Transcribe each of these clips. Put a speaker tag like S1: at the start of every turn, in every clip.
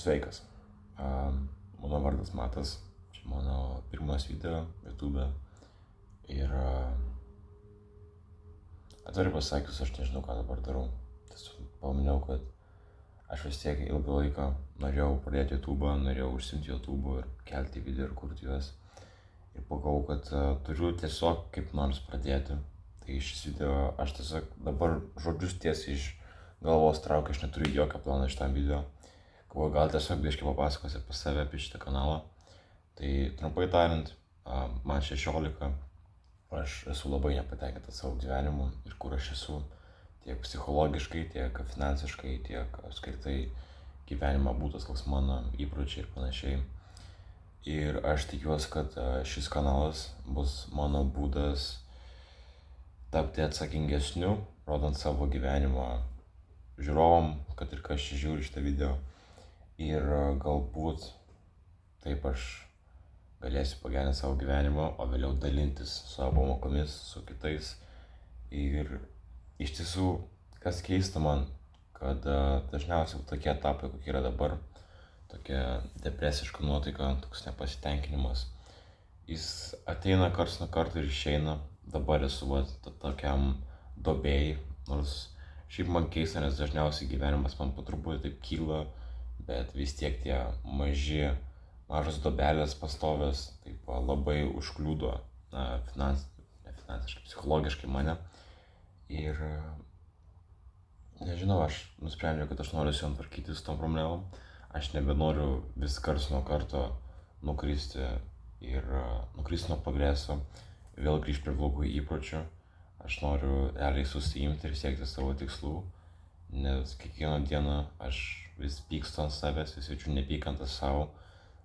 S1: Sveikas. Mano vardas Matas. Čia mano pirmas video YouTube. Ir atvirai pasakius, aš nežinau, ką dabar darau. Tiesiog paminėjau, kad aš vis tiek ilgą laiką norėjau pradėti YouTube, norėjau užsimti YouTube ir kelti video ir kurti juos. Ir pagalvojau, kad turiu tiesiog kaip nors pradėti. Tai šis video aš tiesiog dabar žodžius tiesiai iš galvos traukiu, aš neturiu jokio plano šitam video. Gal tiesiog biškai papasakosiu apie save, apie šitą kanalą. Tai trumpai tariant, man 16, aš esu labai nepatenkintas savo gyvenimu ir kur aš esu, tiek psichologiškai, tiek finansiškai, tiek apskritai gyvenimo būdas, koks mano įpročiai ir panašiai. Ir aš tikiuosi, kad šis kanalas bus mano būdas tapti atsakingesniu, rodant savo gyvenimą žiūrovam, kad ir kas čia žiūri šitą video. Ir galbūt taip aš galėsiu pagerinti savo gyvenimą, o vėliau dalintis savo pamokomis su kitais. Ir iš tiesų, kas keista man, kad dažniausiai tokie etapai, kokie yra dabar, tokia depresiška nuotaika, toks nepasitenkinimas, jis ateina karts nuo karto ir išeina. Dabar esu tokiam duobėjai, nors šiaip man keista, nes dažniausiai gyvenimas man po truputį taip kyla, bet vis tiek tie mažos duobelės pastovios taip labai užkliudo finansiškai, psichologiškai mane. Ir nežinau, aš nusprendžiau, kad aš noriu su jom tvarkytis su tom problemom. Aš nebenoriu vis karts nuo karto nukristi nuo progreso, vėl grįžti prie blogų įpročių. Aš noriu realiai susiimti ir siekti savo tikslų, nes kiekvieną dieną aš vis pykstu ant savęs, vis jaučiu neapykantą savo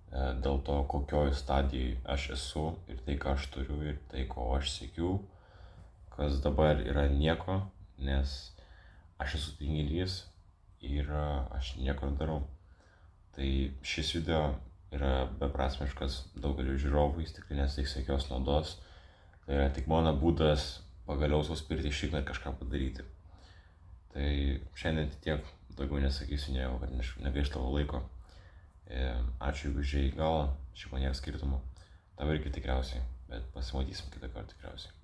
S1: dėl to, kokioj stadijai aš esu ir tai, ką aš turiu ir tai, ko aš siekiu, kas dabar yra nieko, nes aš esu tinginys ir aš nieko darau. Tai šis video yra beprasmiškas daugeliu žiūrovų, jis tikrai nesuteiks jokios naudos. Tai yra tik mano būdas pagaliau suspirti šikną ir kažką padaryti. Tai šiandien tiek, daugiau nesakysiu, kad negaišt tavo laiko. Ačiū, jeigu žiūrėjai galą, šiaip man nėra skirtumo. Tau irgi tikriausiai, bet pasimatysim kitą kartą tikriausiai.